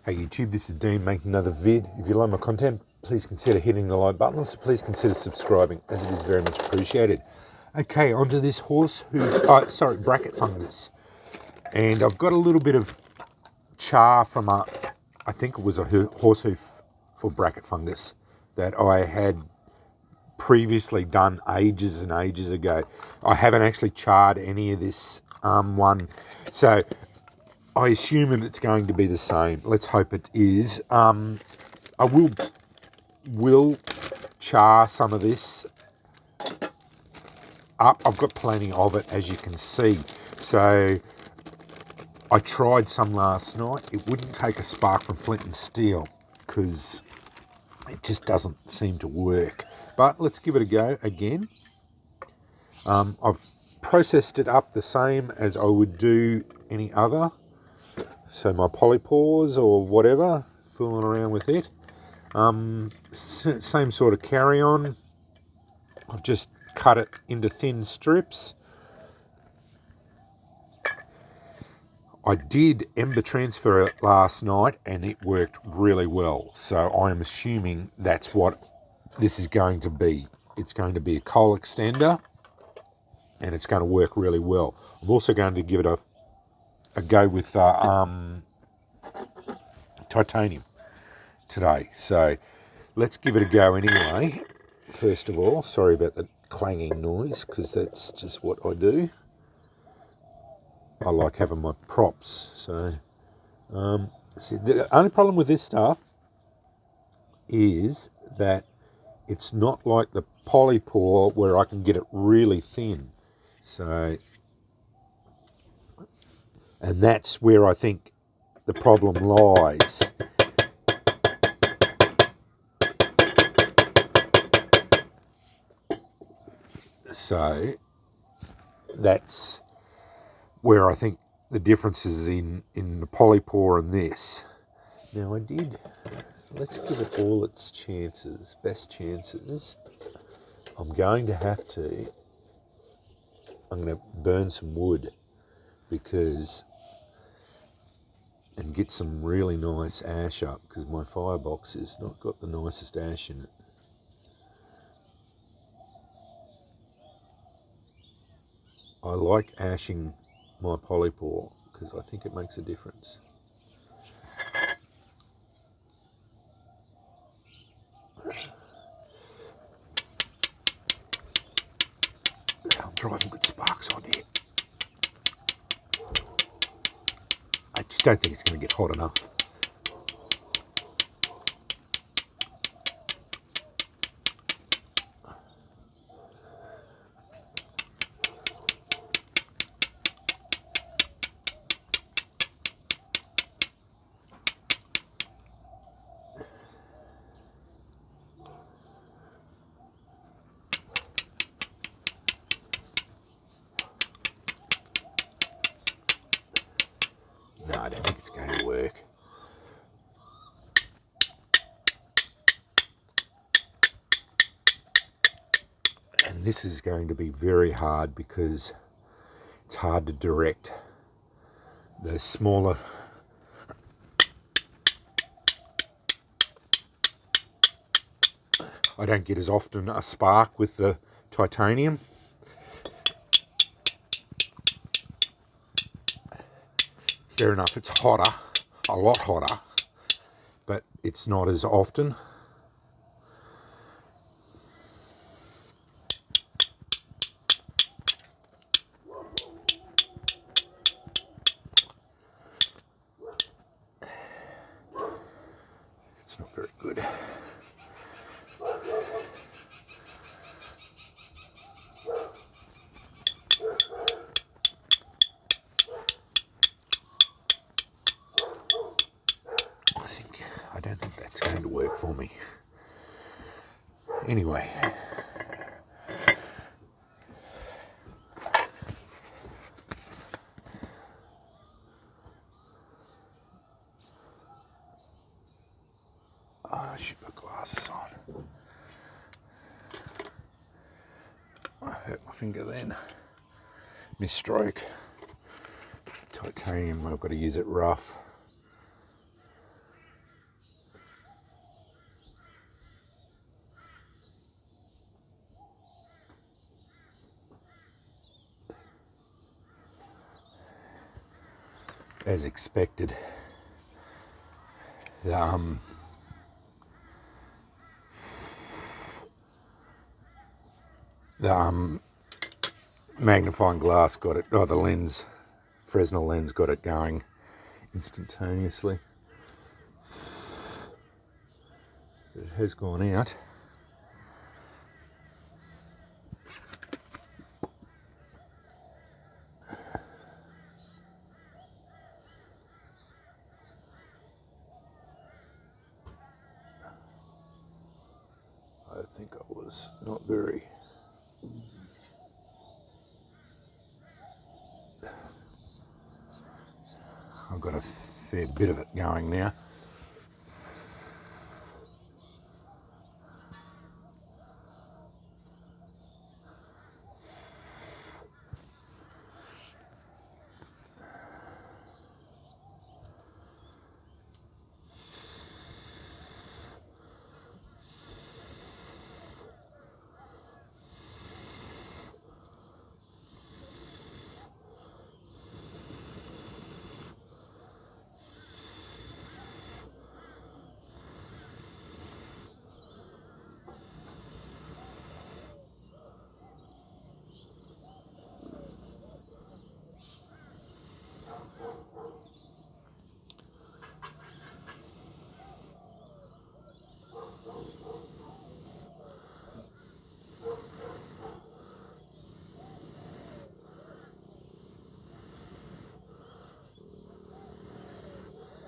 Hey YouTube, this is Dean making another vid. If you like my content, please consider hitting the like button. Also, please consider subscribing, as it is very much appreciated. Okay, onto this bracket fungus. And I've got a little bit of char from I think it was a horsehoof or bracket fungus that I had previously done ages and ages ago. I haven't actually charred any of this one. So I assume that it's going to be the same. Let's hope it is. I will char some of this up. I've got plenty of it, as you can see. So I tried some last night. It wouldn't take a spark from flint and steel because it just doesn't seem to work. But let's give it a go again. I've processed it up the same as I would do any other. So my polypores or whatever, fooling around with it. Same sort of carry on. I've just cut it into thin strips. I did ember transfer it last night and it worked really well. So I'm assuming that's what this is going to be. It's going to be a coal extender and it's going to work really well. I'm also going to give it a go with titanium today. So let's give it a go anyway. First of all, sorry about the clanging noise because that's just what I do. I like having my props. So see, the only problem with this stuff is that it's not like the polypore where I can get it really thin. So, and that's where I think the problem lies. So that's where I think the difference is in the polypore and this. Now let's give it all its chances, best chances. I'm going to burn some wood and get some really nice ash up because my firebox has not got the nicest ash in it. I like ashing my polypore because I think it makes a difference. I'm driving good sparks on here. I just don't think it's going to get hot enough. No, I don't think it's going to work. And this is going to be very hard because it's hard to direct the smaller. I don't get as often a spark with the titanium. Fair enough, it's hotter, a lot hotter, but it's not as often. It's not very good. I don't think that's going to work for me. Anyway. I should put glasses on. I hurt my finger then. Misstroke. Titanium, I've got to use it rough. as expected. The magnifying glass got it, the lens, Fresnel lens got it going instantaneously. It has gone out. I think I was not very... I've got a fair bit of it going now.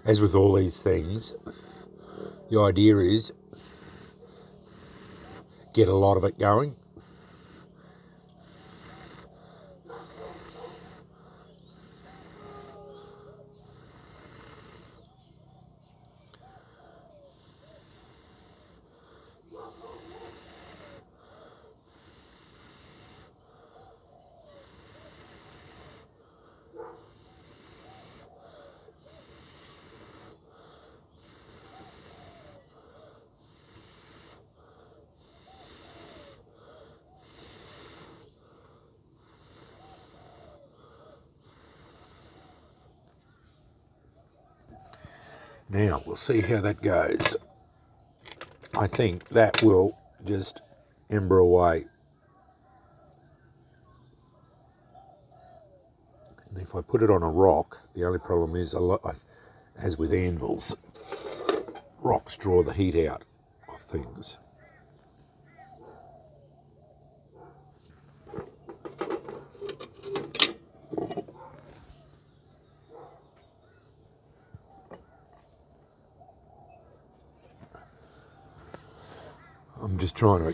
As with all these things, the idea is get a lot of it going. Now, we'll see how that goes. I think that will just ember away. And if I put it on a rock, the only problem is, as with anvils, rocks draw the heat out of things. I'm just trying to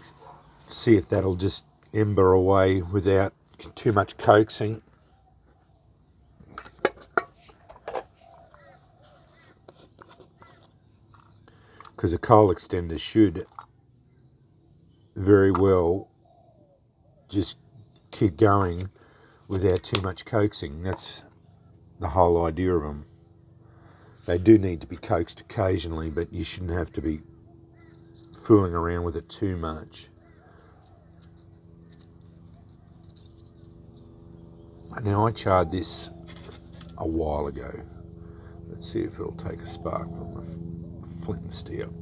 see if that'll just ember away without too much coaxing. Because a coal extender should very well just keep going without too much coaxing. That's the whole idea of them. They do need to be coaxed occasionally, but you shouldn't have to be fooling around with it too much. Now, I charred this a while ago. Let's see if it'll take a spark from the flint and steel.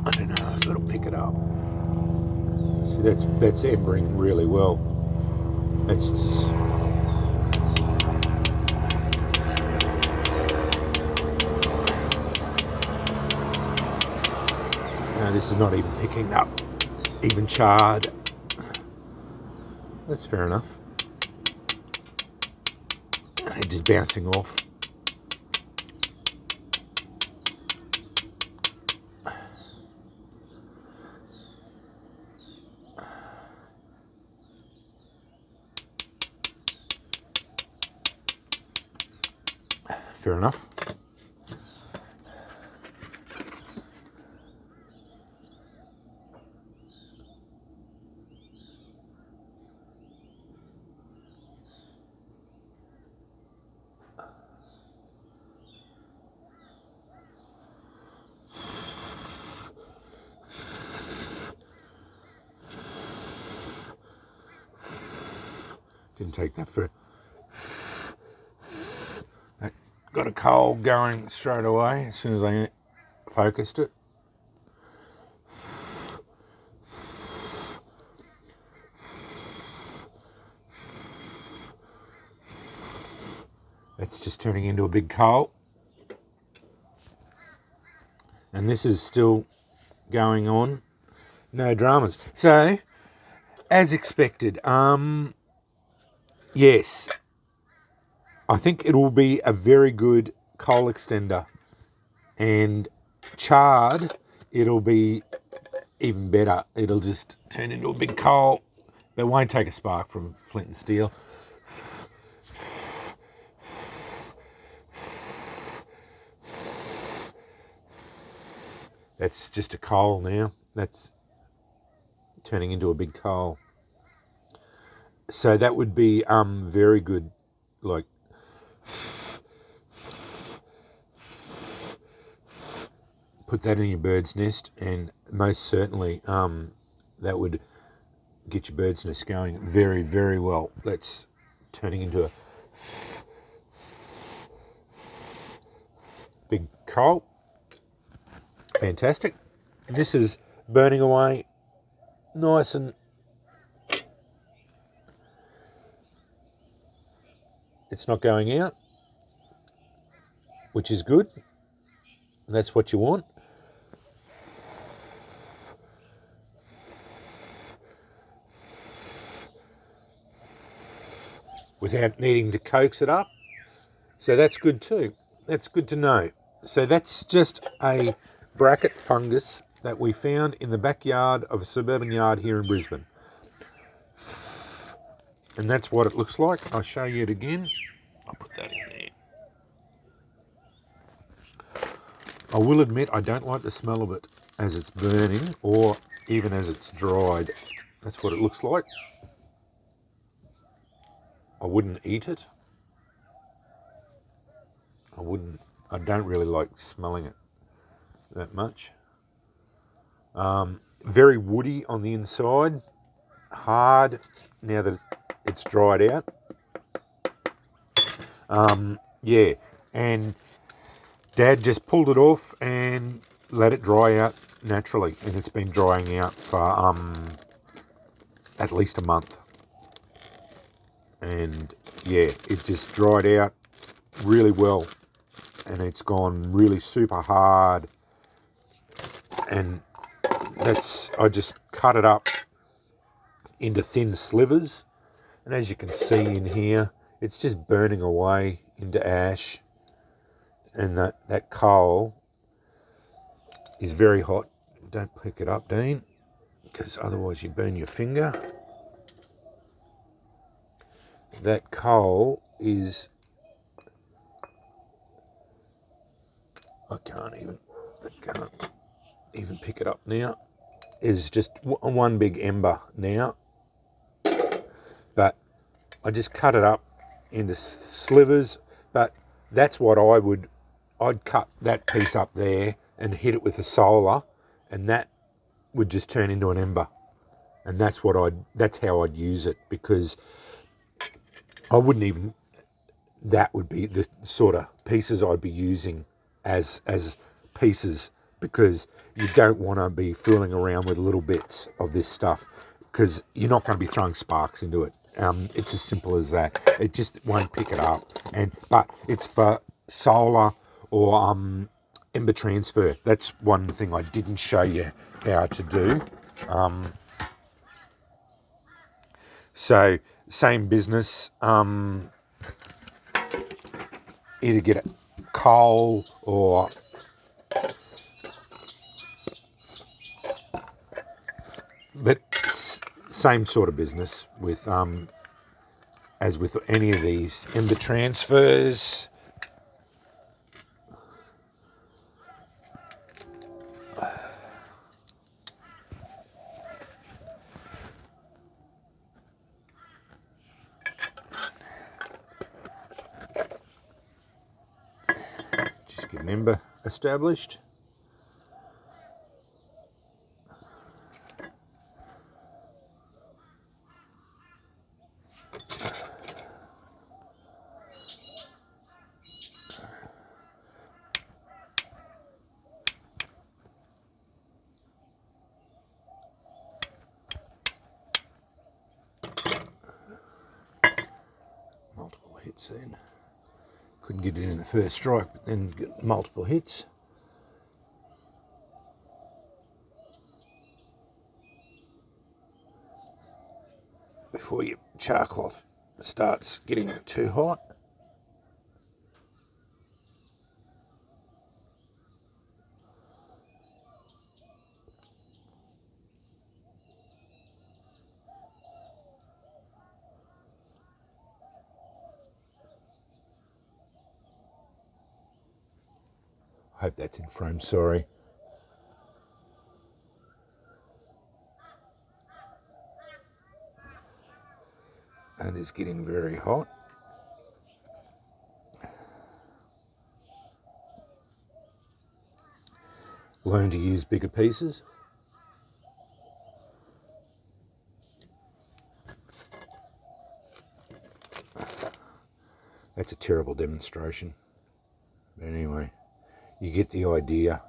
I don't know if it'll pick it up. See, that's embering really well. It's just... this is not even picking up, even charred. That's fair enough. They're just bouncing off. Fair enough. Didn't take that for... That got a coal going straight away as soon as I focused it. It's just turning into a big coal. And this is still going on. No dramas. So, as expected, yes, I think it will be a very good coal extender. And charred, it'll be even better. It'll just turn into a big coal, but it won't take a spark from flint and steel. That's just a coal now. That's turning into a big coal. So that would be very good, like put that in your bird's nest, and most certainly that would get your bird's nest going very, very well. That's turning into a big coal. Fantastic. This is burning away nice, and it's not going out, which is good. And that's what you want. Without needing to coax it up. So that's good too. That's good to know. So that's just a bracket fungus that we found in the backyard of a suburban yard here in Brisbane. And that's what it looks like. I'll show you it again. I'll put that in there. I will admit I don't like the smell of it as it's burning or even as it's dried. That's what it looks like. I wouldn't eat it. I don't really like smelling it that much. Very woody on the inside, hard now that it's dried out. Yeah, and Dad just pulled it off and let it dry out naturally, and it's been drying out for at least a month. And yeah, it just dried out really well, and it's gone really super hard. And I just cut it up into thin slivers, and as you can see in here, it's just burning away into ash, and that coal is very hot. Don't pick it up, Dean, because otherwise you burn your finger. That coal is, I can't even pick it up now, is just one big ember now. But I just cut it up into slivers, but that's what I'd cut that piece up there and hit it with a solar, and that would just turn into an ember. And that's how I'd use it, because I wouldn't even, that would be the sort of pieces I'd be using as pieces, because you don't want to be fooling around with little bits of this stuff, because you're not going to be throwing sparks into it. It's as simple as that. It just won't pick it up. But it's for solar or ember transfer. That's one thing I didn't show you how to do. So same business. Either get a coal or same sort of business with as with any of these ember transfers. Just get an ember established. hits then. Couldn't get it in the first strike, but then get multiple hits. Before your char cloth starts getting too hot. I hope that's in frame, sorry. And it's getting very hot. Learn to use bigger pieces. That's a terrible demonstration. But anyway, you get the idea.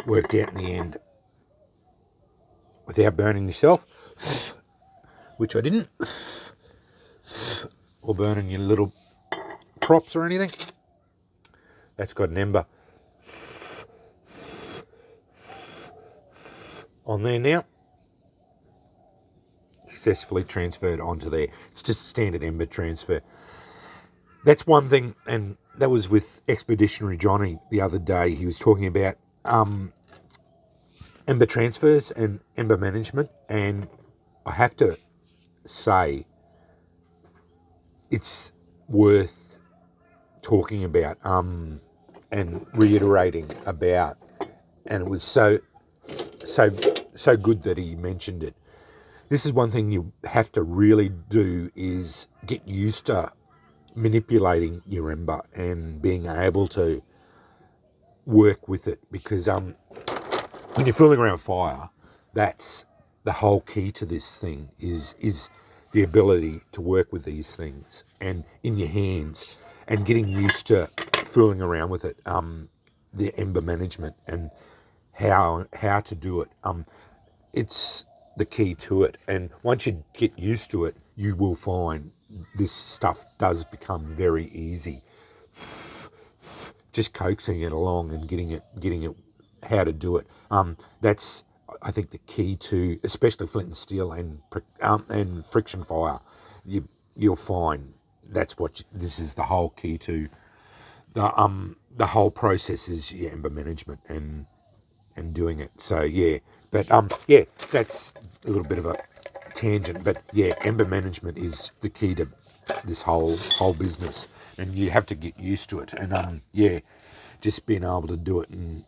Worked out in the end without burning yourself, which I didn't, or burning your little props or anything. That's got an ember on there now, successfully transferred onto there. It's just a standard ember transfer. That's one thing, and that was with Expeditionary Johnny the other day. He was talking about ember transfers and ember management, and I have to say it's worth talking about and reiterating about, and it was so good that he mentioned it. This is one thing you have to really do, is get used to manipulating your ember and being able to work with it, because when you're fooling around fire, that's the whole key to this thing, is the ability to work with these things and in your hands, and getting used to fooling around with it, the ember management and how to do it. It's the key to it, and once you get used to it, you will find this stuff does become very easy. Just coaxing it along and getting it how to do it. That's, I think, the key to, especially flint and steel and friction fire. You'll find that's this is the whole key to the whole process, is your ember management and doing it. So yeah, but yeah, that's a little bit of a tangent, but yeah, ember management is the key to this whole business, and you have to get used to it, and yeah, just being able to do it, and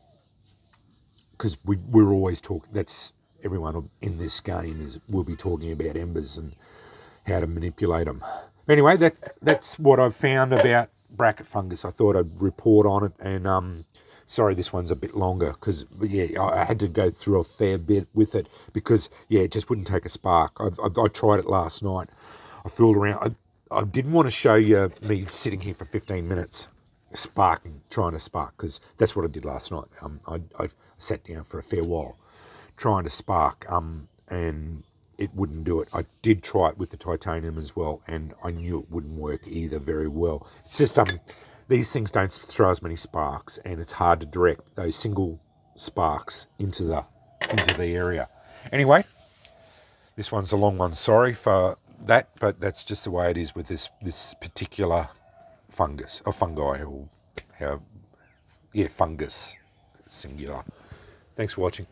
because we're always talking, that's everyone in this game we'll be talking about embers and how to manipulate them. Anyway, that's what I've found about bracket fungus. I thought I'd report on it, and sorry this one's a bit longer, because yeah, I had to go through a fair bit with it, because yeah, it just wouldn't take a spark. I tried it last night. I fooled around. I didn't want to show you me sitting here for 15 minutes trying to spark, because that's what I did last night. I sat down for a fair while trying to spark, and it wouldn't do it. I did try it with the titanium as well, and I knew it wouldn't work either very well. It's just these things don't throw as many sparks, and it's hard to direct those single sparks into the area. Anyway, this one's a long one. Sorry for that, but that's just the way it is with this particular fungus or fungi, or fungus singular. Thanks for watching.